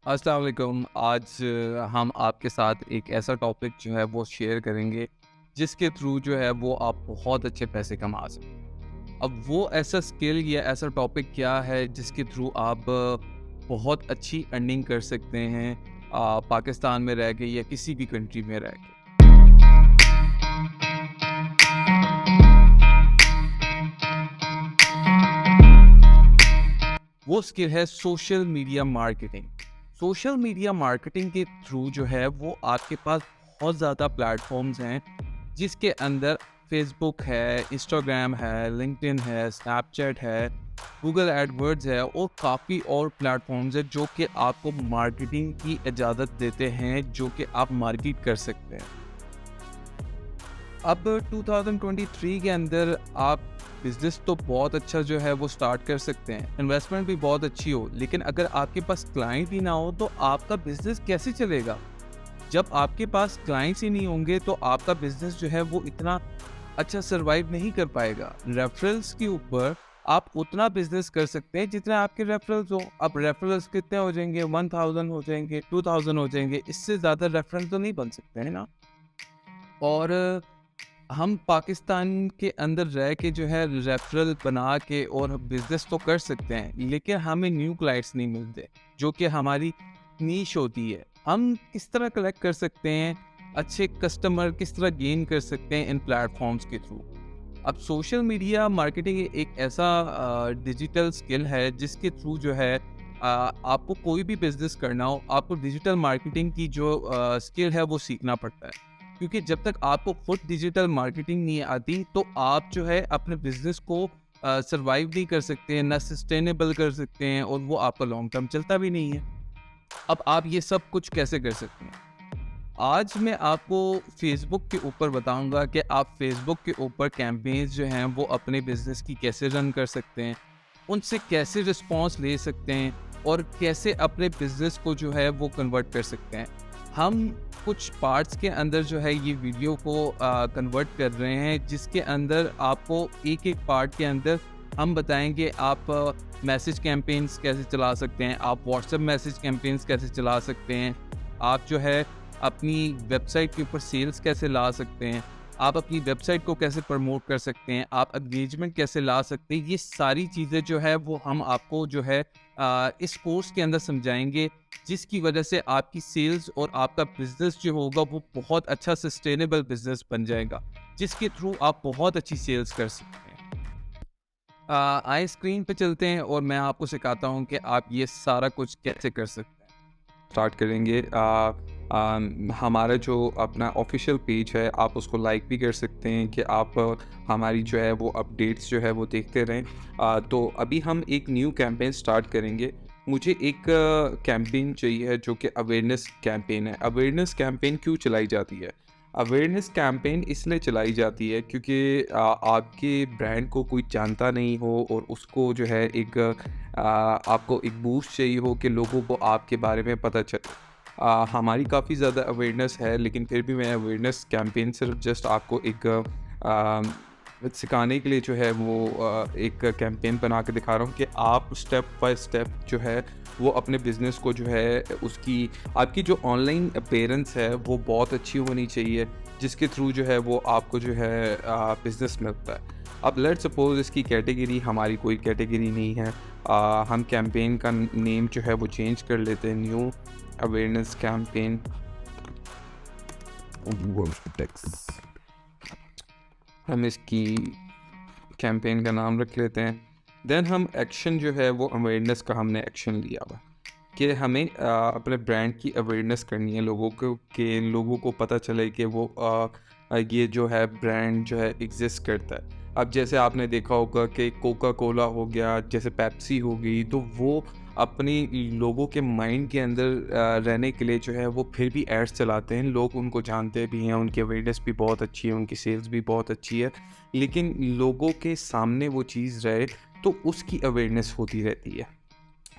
अस्सलाम वालेकुम। आज हम आपके साथ एक ऐसा टॉपिक जो है वो शेयर करेंगे जिसके थ्रू जो है वो आप बहुत अच्छे पैसे कमा सकते। अब वो ऐसा स्किल या ऐसा टॉपिक क्या है जिसके थ्रू आप बहुत अच्छी अर्निंग कर सकते हैं पाकिस्तान में रह के या किसी भी कंट्री में रह के। वो स्किल है social media marketing. Social media marketing के थ्रू जो है वो आपके पास बहुत ज़्यादा प्लेटफॉर्म्स हैं जिसके अंदर फेसबुक है, इंस्टाग्राम है, लिंक्डइन है, स्नैपचैट है, गूगल एडवर्ड्स है और काफ़ी और प्लेटफॉर्म्स है जो कि आपको मार्केटिंग की इजाज़त देते हैं, जो कि आप मार्केट कर सकते हैं। अब 2023 के अंदर आप बिज़नेस तो बहुत अच्छा जो है वो स्टार्ट कर सकते हैं, इन्वेस्टमेंट भी बहुत अच्छी हो, लेकिन अगर आपके पास क्लाइंट ही ना हो तो आपका बिज़नेस कैसे चलेगा? जब आपके पास क्लाइंट्स ही नहीं होंगे तो आपका बिज़नेस जो है वो इतना अच्छा सर्वाइव नहीं कर पाएगा। रेफरल्स के ऊपर आप उतना बिज़नेस कर सकते हैं जितने आपके रेफरल्स हो। अब रेफरल्स कितने हो जाएँगे? 1000 हो जाएँगे, 2000 हो जाएँगे, इससे ज़्यादा रेफरल तो नहीं बन सकते, है ना? और हम पाकिस्तान के अंदर रह के जो है रेफरल बना के और बिजनेस तो कर सकते हैं, लेकिन हमें न्यू क्लाइंट्स नहीं मिलते जो कि हमारी नीश होती है। हम किस तरह कलेक्ट कर सकते हैं अच्छे कस्टमर, किस तरह गेन कर सकते हैं इन प्लेटफॉर्म्स के थ्रू? अब सोशल मीडिया मार्केटिंग एक ऐसा डिजिटल स्किल है जिसके थ्रू जो है आपको कोई भी बिजनेस करना हो, आपको डिजिटल मार्केटिंग की जो स्किल है वो सीखना पड़ता है। क्योंकि जब तक आपको खुद डिजिटल मार्केटिंग नहीं आती तो आप जो है अपने बिजनेस को सरवाइव नहीं कर सकते हैं, ना सस्टेनेबल कर सकते हैं और वो आपका लॉन्ग टर्म चलता भी नहीं है। अब आप ये सब कुछ कैसे कर सकते हैं? आज मैं आपको फेसबुक के ऊपर बताऊंगा कि आप फेसबुक के ऊपर कैंपेन्स जो हैं वो अपने बिजनेस की कैसे रन कर सकते हैं, उनसे कैसे रिस्पॉन्स ले सकते हैं और कैसे अपने बिजनेस को जो है वो कन्वर्ट कर सकते हैं। हम कुछ पार्ट्स के अंदर जो है ये वीडियो को कन्वर्ट कर रहे हैं जिसके अंदर आपको एक एक पार्ट के अंदर हम बताएंगे आप मैसेज कैंपेन्स कैसे चला सकते हैं, आप व्हाट्सएप मैसेज कैंपेन्स कैसे चला सकते हैं, आप जो है अपनी वेबसाइट के ऊपर सेल्स कैसे ला सकते हैं, आप अपनी वेबसाइट को कैसे प्रमोट कर सकते हैं, आप एंगेजमेंट कैसे ला सकते हैं। ये सारी चीज़ें जो है वो हम आपको जो है इस कोर्स के अंदर समझाएंगे, जिसकी वजह से आपकी सेल्स और आपका बिजनेस जो होगा वो बहुत अच्छा सस्टेनेबल बिजनेस बन जाएगा, जिसके थ्रू आप बहुत अच्छी सेल्स कर सकते हैं। आए स्क्रीन पे चलते हैं और मैं आपको सिखाता हूँ कि आप ये सारा कुछ कैसे कर सकते हैं। स्टार्ट करेंगे। हमारा जो अपना ऑफिशियल पेज है आप उसको लाइक भी कर सकते हैं कि आप हमारी जो है वो अपडेट्स जो है वो देखते रहें। तो अभी हम एक न्यू कैंपेन स्टार्ट करेंगे। मुझे एक कैंपेन चाहिए जो कि अवेयरनेस कैंपेन है। अवेयरनेस कैंपेन क्यों चलाई जाती है? अवेयरनेस कैंपेन इसलिए चलाई जाती है क्योंकि आपके ब्रांड को कोई जानता नहीं हो और उसको जो है एक आपको एक बूस्ट चाहिए हो कि लोगों को आपके बारे में पता चले। हमारी काफ़ी ज़्यादा अवेयरनेस है, लेकिन फिर भी मैं अवेयरनेस कैंपेन सिर्फ जस्ट आपको एक सिखाने के लिए जो है वो एक कैंपेन बना के दिखा रहा हूँ कि आप स्टेप बाय स्टेप जो है वो अपने बिज़नेस को जो है उसकी आपकी जो ऑनलाइन अपीयरेंस है वो बहुत अच्छी होनी चाहिए, जिसके थ्रू जो है वो आपको जो है बिज़नेस मिलता है। अब लेट्स सपोज़ इसकी कैटेगरी हमारी कोई कैटेगरी नहीं है। हम कैंपेन का नेम जो है वो चेंज कर लेते हैं, न्यू अवेयरनेस कैंपेन। हम इसकी कैंपेन का नाम रख लेते हैं। देन हम एक्शन जो है वो अवेयरनेस का हमने एक्शन लिया हुआ कि हमें अपने ब्रांड की अवेयरनेस करनी है, लोगों को कि लोगों को पता चले कि वो ये जो है ब्रांड जो है एग्जिस्ट करता है। अब जैसे आपने देखा होगा कि कोका कोला हो गया, जैसे पेप्सी हो गई, तो वो अपनी लोगों के माइंड के अंदर रहने के लिए जो है वो फिर भी एड्स चलाते हैं। लोग उनको जानते भी हैं, उनकी अवेयरनेस भी बहुत अच्छी है, उनकी सेल्स भी बहुत अच्छी है, लेकिन लोगों के सामने वो चीज़ रहे तो उसकी अवेयरनेस होती रहती है।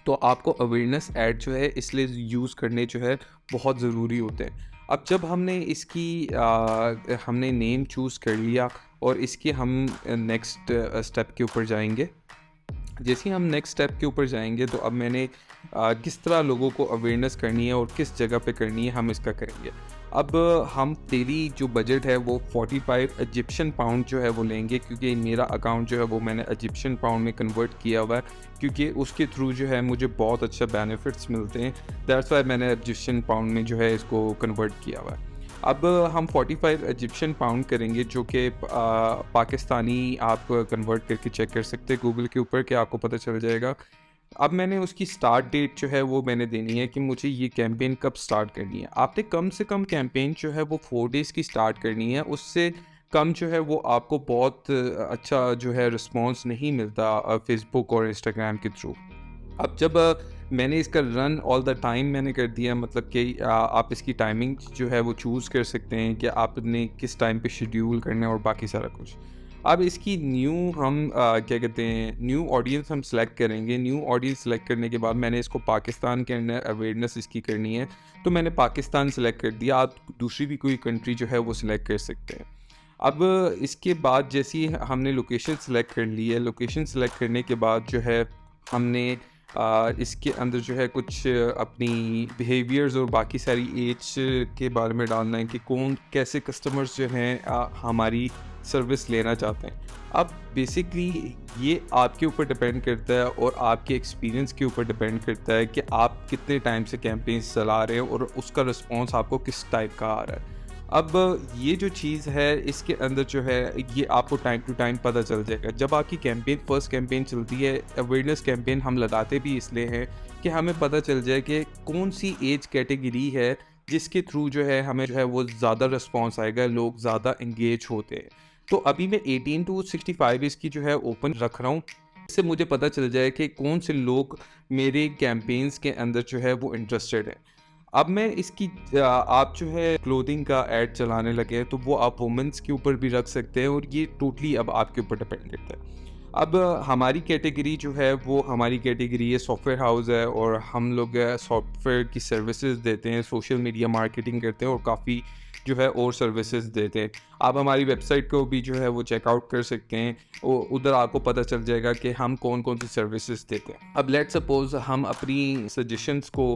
तो आपको अवेयरनेस ऐड जो है इसलिए यूज़ करने जो है बहुत ज़रूरी होते हैं। अब जब हमने इसकी हमने नेम चूज़ कर लिया और इसके हम नेक्स्ट स्टेप के ऊपर जाएंगे। जैसे ही हम नेक्स्ट स्टेप के ऊपर जाएंगे तो अब मैंने किस तरह लोगों को अवेयरनेस करनी है और किस जगह पे करनी है हम इसका करेंगे। अब हम डेली जो बजट है वो 45 इजिप्शियन पाउंड जो है वो लेंगे, क्योंकि मेरा अकाउंट जो है वो मैंने इजिप्शियन पाउंड में कन्वर्ट किया हुआ है, क्योंकि उसके थ्रू जो है मुझे बहुत अच्छा बेनिफिट्स मिलते हैं। दैट्स वाई मैंने इजिप्शियन पाउंड में जो है इसको कन्वर्ट किया हुआ है। अब हम 45 इजिप्शियन पाउंड करेंगे, जो कि पाकिस्तानी आप कन्वर्ट करके चेक कर सकते हैं गूगल के ऊपर, कि आपको पता चल जाएगा। अब मैंने उसकी स्टार्ट डेट जो है वो मैंने देनी है कि मुझे ये कैंपेन कब स्टार्ट करनी है। आपने कम से कम कैंपेन जो है वो 4 डेज़ की स्टार्ट करनी है, उससे कम जो है वो आपको बहुत अच्छा जो है रिस्पॉन्स नहीं मिलता फेसबुक और इंस्टाग्राम के थ्रू। अब जब मैंने इसका रन ऑल द टाइम मैंने कर दिया, मतलब कि आप इसकी टाइमिंग जो है वो चूज़ कर सकते हैं कि आपने किस टाइम पे शेड्यूल करना है और बाकी सारा कुछ। अब इसकी न्यू हम क्या कहते हैं, न्यू ऑडियंस हम सेलेक्ट करेंगे। न्यू ऑडियंस सेलेक्ट करने के बाद मैंने इसको पाकिस्तान के अंदर अवेयरनेस इसकी करनी है, तो मैंने पाकिस्तान सेलेक्ट कर दिया। आप दूसरी भी कोई कंट्री जो है वो सिलेक्ट कर सकते हैं। अब इसके बाद जैसे ही हमने लोकेशन सेलेक्ट कर ली है, लोकेशन सेलेक्ट करने के बाद जो है हमने इसके अंदर जो है कुछ अपनी बिहेवियर्स और बाकी सारी एज के बारे में डालना है कि कौन कैसे कस्टमर्स जो हैं हमारी सर्विस लेना चाहते हैं। अब बेसिकली ये आपके ऊपर डिपेंड करता है और आपके एक्सपीरियंस के ऊपर डिपेंड करता है कि आप कितने टाइम से कैंपेन्स चला रहे हैं और उसका रिस्पॉन्स आपको किस टाइप का आ रहा है। अब ये जो चीज़ है इसके अंदर जो है ये आपको टाइम टू टाइम पता चल जाएगा। जब आपकी कैंपेन फर्स्ट कैंपेन चलती है, अवेयरनेस कैंपेन हम लगाते भी इसलिए हैं कि हमें पता चल जाए कि कौन सी एज कैटेगरी है जिसके थ्रू जो है हमें जो है वो ज़्यादा रिस्पॉन्स आएगा, लोग ज़्यादा इंगेज होते हैं। तो अभी मैं 18 टू 65 इसकी जो है ओपन रख रहा हूँ, इससे मुझे पता चल जाए कि कौन से लोग मेरे कैंपेन्स के अंदर जो है वो इंटरेस्टेड हैं। अब मैं इसकी आप जो है क्लोथिंग का ऐड चलाने लगे हैं तो वो आप वुमेंस के ऊपर भी रख सकते हैं, और ये टोटली अब आपके ऊपर डिपेंड करता है। अब हमारी कैटेगरी जो है वो हमारी कैटेगरी है सॉफ्टवेयर हाउस है, और हम लोग सॉफ्टवेयर की सर्विसेज देते हैं, सोशल मीडिया मार्केटिंग करते हैं और काफ़ी जो है और सर्विसेज देते हैं। आप हमारी वेबसाइट को भी जो है वो चेकआउट कर सकते हैं, उधर आपको पता चल जाएगा कि हम कौन कौन सी सर्विसेज देते हैं। अब लेट सपोज हम अपनी सजेशंस को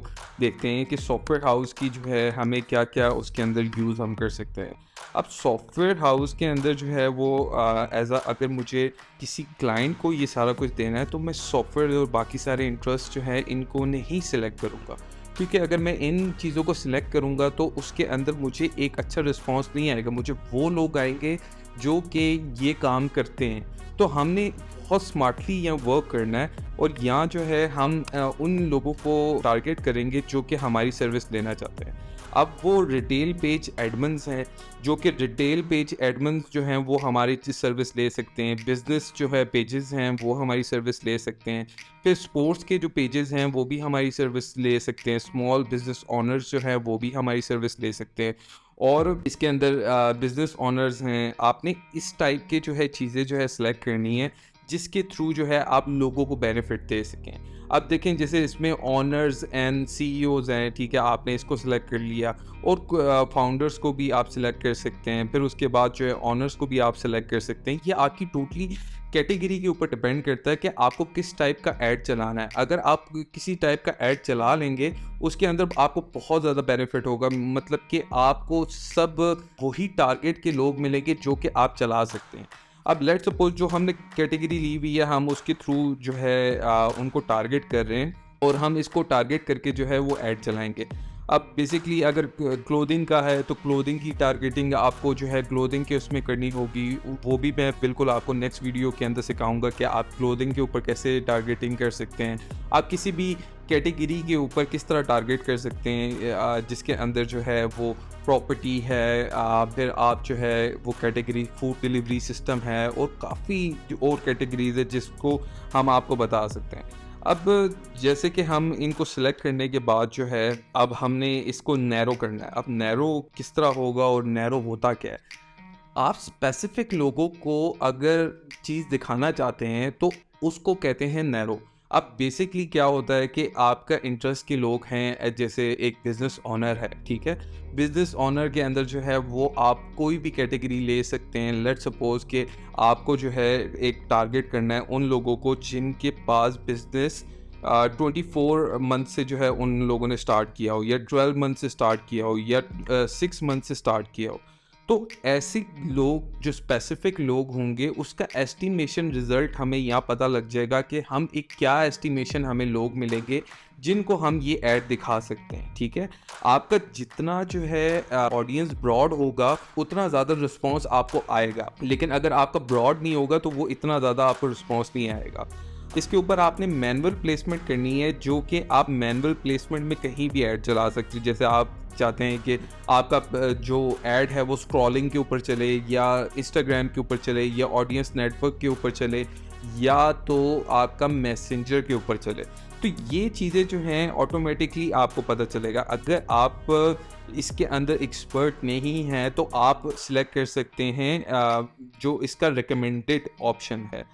देखते हैं कि सॉफ्टवेयर हाउस की जो है हमें क्या क्या उसके अंदर यूज़ हम कर सकते हैं। अब सॉफ्टवेयर हाउस के अंदर जो है वो अगर मुझे किसी क्लाइंट को ये सारा कुछ देना है तो मैं सॉफ्टवेयर और बाकी सारे इंटरेस्ट जो है इनको नहीं सिलेक्ट करूँगा, क्योंकि अगर मैं इन चीज़ों को सिलेक्ट करूँगा तो उसके अंदर मुझे एक अच्छा रिस्पॉन्स नहीं आएगा। मुझे वो लोग आएंगे जो कि ये काम करते हैं। तो हमने बहुत स्मार्टली यहाँ वर्क करना है, और यहाँ जो है हम उन लोगों को टारगेट करेंगे जो कि हमारी सर्विस लेना चाहते हैं। अब वो रिटेल पेज एडमन्स हैं, जो कि रिटेल पेज एडमन्स जो हैं वो हमारी सर्विस ले सकते हैं। बिज़नेस जो है पेजेस हैं वो हमारी सर्विस ले सकते हैं। फिर स्पोर्ट्स के जो पेजेस हैं वो भी हमारी सर्विस ले सकते हैं। स्मॉल बिज़नेस ओनर्स जो है वो भी हमारी सर्विस ले सकते हैं। और इसके अंदर बिज़नेस ओनर्स हैं। आपने इस टाइप के जो है चीज़ें जो है सिलेक्ट करनी है जिसके थ्रू जो है आप लोगों को बेनिफिट दे सकें। अब देखें जैसे इसमें ओनर्स एंड सीईओज़ हैं, ठीक है, आपने इसको सिलेक्ट कर लिया, और फाउंडर्स को भी आप सिलेक्ट कर सकते हैं। फिर उसके बाद जो है ऑनर्स को भी आप सिलेक्ट कर सकते हैं। ये आपकी टोटली कैटेगरी के ऊपर डिपेंड करता है कि आपको किस टाइप का ऐड चलाना है। अगर आप किसी टाइप का ऐड चला लेंगे उसके अंदर आपको बहुत ज़्यादा बेनिफिट होगा, मतलब कि आपको सब वही टारगेट के लोग मिलेंगे जो कि आप चला सकते हैं। अब लेट्स सपोज जो हमने कैटेगरी ली हुई है हम उसके थ्रू जो है उनको टारगेट कर रहे हैं, और हम इसको टारगेट करके जो है वो ऐड चलाएंगे। अब बेसिकली अगर क्लोथिंग का है तो क्लोथिंग की टारगेटिंग आपको जो है क्लोथिंग के उसमें करनी होगी। वो भी मैं बिल्कुल आपको नेक्स्ट वीडियो के अंदर सिखाऊंगा कि आप क्लोथिंग के ऊपर कैसे टारगेटिंग कर सकते हैं। आप किसी भी कैटेगरी के ऊपर किस तरह टारगेट कर सकते हैं जिसके अंदर जो है वो प्रॉपर्टी है, फिर आप जो है वो कैटेगरी फूड डिलीवरी सिस्टम है, और काफ़ी और कैटेगरीज है जिसको हम आपको बता सकते हैं। अब जैसे कि हम इनको सिलेक्ट करने के बाद जो है अब हमने इसको नैरो करना है। अब नैरो किस तरह होगा और नैरो होता क्या है? आप स्पेसिफिक लोगों को अगर चीज़ दिखाना चाहते हैं तो उसको कहते हैं नैरो। अब बेसिकली क्या होता है कि आपका इंटरेस्ट के लोग हैं, जैसे एक बिज़नेस ओनर है, ठीक है? बिज़नेस ओनर के अंदर जो है वो आप कोई भी कैटेगरी ले सकते हैं। लेट्स सपोज़ कि आपको जो है एक टारगेट करना है उन लोगों को जिनके पास बिज़नेस 24 मंथ से जो है उन लोगों ने स्टार्ट किया हो, या 12 मंथ से स्टार्ट किया हो, या 6 मंथ से स्टार्ट किया हो। तो ऐसे लोग, जो स्पेसिफिक लोग होंगे, उसका एस्टिमेशन रिजल्ट हमें यहाँ पता लग जाएगा कि हम एक क्या एस्टिमेशन हमें लोग मिलेंगे जिनको हम ये ऐड दिखा सकते हैं, ठीक है? आपका जितना जो है ऑडियंस ब्रॉड होगा उतना ज़्यादा रिस्पॉन्स आपको आएगा, लेकिन अगर आपका ब्रॉड नहीं होगा तो वो इतना ज़्यादा आपको रिस्पॉन्स नहीं आएगा। इसके ऊपर आपने मैनुअल प्लेसमेंट करनी है, जो कि आप मैनुअल प्लेसमेंट में कहीं भी ऐड चला सकते हैं। जैसे आप चाहते हैं कि आपका जो ऐड है वो स्क्रॉलिंग के ऊपर चले, या इंस्टाग्राम के ऊपर चले, या ऑडियंस नेटवर्क के ऊपर चले, या तो आपका मैसेंजर के ऊपर चले। तो ये चीज़ें जो हैं ऑटोमेटिकली आपको पता चलेगा। अगर आप इसके अंदर एक्सपर्ट नहीं हैं तो आप सिलेक्ट कर सकते हैं जो इसका रिकमेंडेड ऑप्शन है।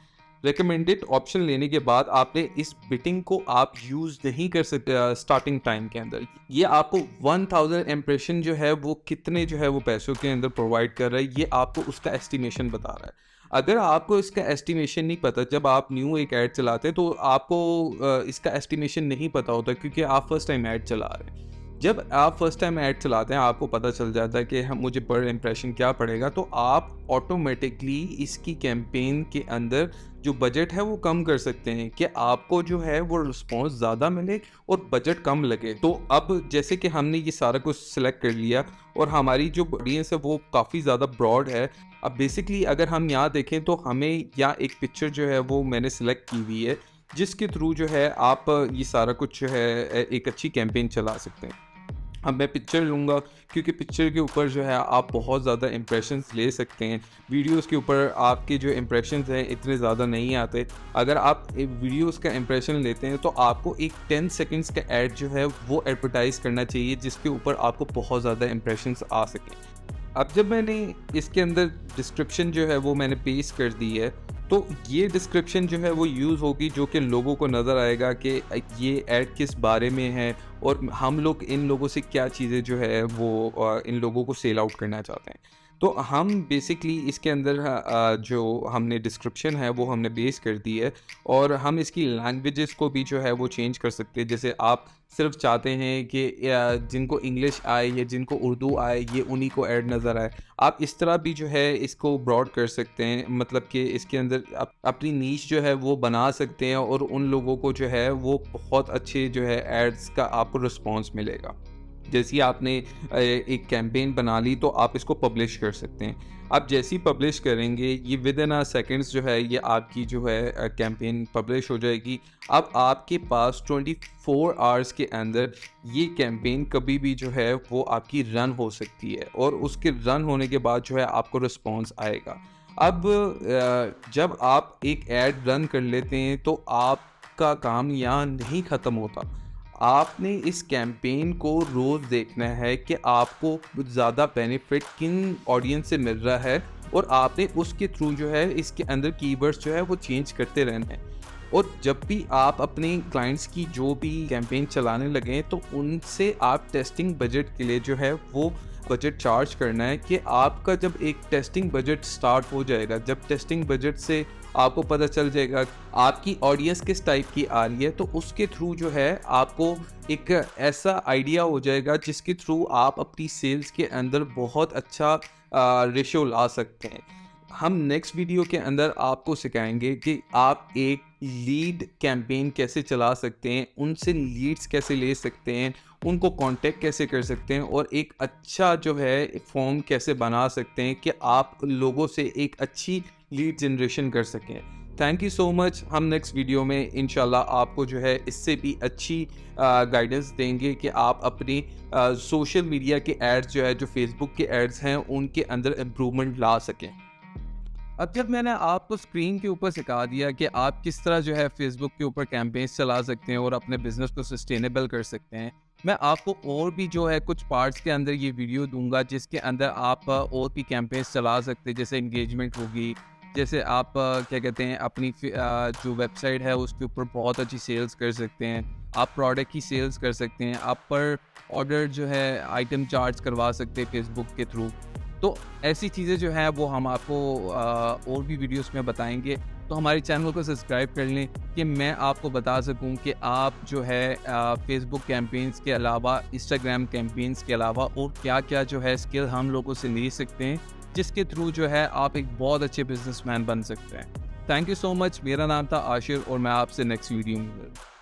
रिकमेंडेड ऑप्शन लेने के बाद आपने इस बिटिंग को आप यूज़ नहीं कर सकते स्टार्टिंग टाइम के अंदर। ये आपको 1000 इम्प्रेशन जो है वो कितने जो है वो पैसों के अंदर प्रोवाइड कर रहा है, ये आपको उसका एस्टिमेशन बता रहा है। अगर आपको इसका एस्टिमेशन नहीं पता, जब आप न्यू एक ऐड चलाते हैं तो आपको इसका एस्टिमेशन नहीं पता होता, क्योंकि आप फर्स्ट टाइम ऐड चला रहे हैं। जब आप फर्स्ट टाइम ऐड चलाते हैं आपको पता चल जाता है कि हम मुझे पर इम्प्रेशन क्या पड़ेगा, तो आप ऑटोमेटिकली इसकी कैंपेन के अंदर जो बजट है वो कम कर सकते हैं कि आपको जो है वो रिस्पॉन्स ज़्यादा मिले और बजट कम लगे। तो अब जैसे कि हमने ये सारा कुछ सिलेक्ट कर लिया और हमारी जो ऑडियंस है वो काफ़ी ज़्यादा ब्रॉड है। अब बेसिकली अगर हम यहाँ देखें तो हमें यहाँ एक पिक्चर जो है वो मैंने सिलेक्ट की हुई है, जिसके थ्रू जो है आप ये सारा कुछ जो है एक अच्छी कैंपेन चला सकते हैं। अब मैं पिक्चर लूँगा, क्योंकि पिक्चर के ऊपर जो है आप बहुत ज़्यादा इम्प्रेशंस ले सकते हैं। वीडियोस के ऊपर आपके जो इम्प्रेशंस हैं इतने ज़्यादा नहीं आते। अगर आप वीडियोस का इम्प्रेशन लेते हैं तो आपको एक 10 सेकंड्स का ऐड जो है वो एडवर्टाइज़ करना चाहिए, जिसके ऊपर आपको बहुत ज़्यादा इम्प्रेशंस आ सकें। अब जब मैंने इसके अंदर डिस्क्रिप्शन जो है वो मैंने पेस्ट कर दी है, तो ये डिस्क्रिप्शन जो है वो यूज़ होगी, जो कि लोगों को नज़र आएगा कि ये ऐड किस बारे में है और हम लोग इन लोगों से क्या चीज़ें जो है वो इन लोगों को सेल आउट करना चाहते हैं। तो हम बेसिकली इसके अंदर जो हमने डिस्क्रिप्शन है वो हमने बेस कर दी है, और हम इसकी लैंग्वेजेस को भी जो है वो चेंज कर सकते हैं। जैसे आप सिर्फ चाहते हैं कि जिनको इंग्लिश आए या जिनको उर्दू आए ये उन्हीं को ऐड नज़र आए, आप इस तरह भी जो है इसको ब्रॉड कर सकते हैं। मतलब कि इसके अंदर अपनी नीश जो है वो बना सकते हैं, और उन लोगों को जो है वो बहुत अच्छे जो है एड्स का आपको रिस्पॉन्स मिलेगा। जैसे ही आपने एक कैंपेन बना ली तो आप इसको पब्लिश कर सकते हैं। आप जैसे ही पब्लिश करेंगे ये विद इन सेकेंड्स जो है ये आपकी जो है कैंपेन पब्लिश हो जाएगी। अब आपके पास 24 आवर्स के अंदर ये कैंपेन कभी भी जो है वो आपकी रन हो सकती है, और उसके रन होने के बाद जो है आपको रिस्पॉन्स आएगा। अब जब आप एक ऐड रन कर लेते हैं तो आपका काम यहाँ नहीं ख़त्म होता। आपने इस कैंपेन को रोज़ देखना है कि आपको ज़्यादा बेनिफिट किन ऑडियंस से मिल रहा है, और आपने उसके थ्रू जो है इसके अंदर कीवर्ड्स जो है वो चेंज करते रहना है। और जब भी आप अपने क्लाइंट्स की जो भी कैंपेन चलाने लगें तो उनसे आप टेस्टिंग बजट के लिए जो है वो बजट चार्ज करना है, कि आपका जब एक टेस्टिंग बजट स्टार्ट हो जाएगा, जब टेस्टिंग बजट से आपको पता चल जाएगा आपकी ऑडियंस किस टाइप की आ रही है, तो उसके थ्रू जो है आपको एक ऐसा आइडिया हो जाएगा जिसके थ्रू आप अपनी सेल्स के अंदर बहुत अच्छा रेशियो ला सकते हैं। हम नेक्स्ट वीडियो के अंदर आपको सिखाएंगे कि आप एक लीड कैंपेन कैसे चला सकते हैं, उनसे लीड्स कैसे ले सकते हैं, उनको कांटेक्ट कैसे कर सकते हैं, और एक अच्छा जो है फॉर्म कैसे बना सकते हैं कि आप लोगों से एक अच्छी लीड जनरेशन कर सकें। Thank you so much. हम नेक्स्ट वीडियो में इंशाल्लाह आपको जो है इससे भी अच्छी गाइडेंस देंगे कि आप अपनी सोशल मीडिया के एड्स जो है, जो फेसबुक के एड्स हैं, उनके अंदर इम्प्रूवमेंट ला सकें। अब जब मैंने आपको स्क्रीन के ऊपर सिखा दिया कि आप किस तरह जो है फेसबुक के ऊपर कैंपेन्स चला सकते हैं और अपने बिजनेस को सस्टेनेबल कर सकते हैं, मैं आपको और भी जो है कुछ पार्ट्स के अंदर ये वीडियो दूंगा जिसके अंदर आप और भी कैंपेन्स चला सकते हैं, जैसे इंगेजमेंट होगी, जैसे आप क्या कहते हैं अपनी जो वेबसाइट है उसके ऊपर बहुत अच्छी सेल्स कर सकते हैं, आप प्रोडक्ट की सेल्स कर सकते हैं, आप पर ऑर्डर जो है आइटम चार्ज करवा सकते हैं फेसबुक के थ्रू। तो ऐसी चीज़ें जो हैं वो हम आपको और भी वीडियोस में बताएंगे। तो हमारे चैनल को सब्सक्राइब कर लें कि मैं आपको बता सकूं कि आप जो है फेसबुक कैंपेन्स के अलावा, इंस्टाग्राम कैंपेन्स के अलावा और क्या क्या जो है स्किल हम लोगों से ले सकते हैं, जिसके थ्रू जो है आप एक बहुत अच्छे बिजनेसमैन बन सकते हैं। Thank you so much. मेरा नाम था आशिर और मैं आपसे नेक्स्ट वीडियो में मिलूंगा।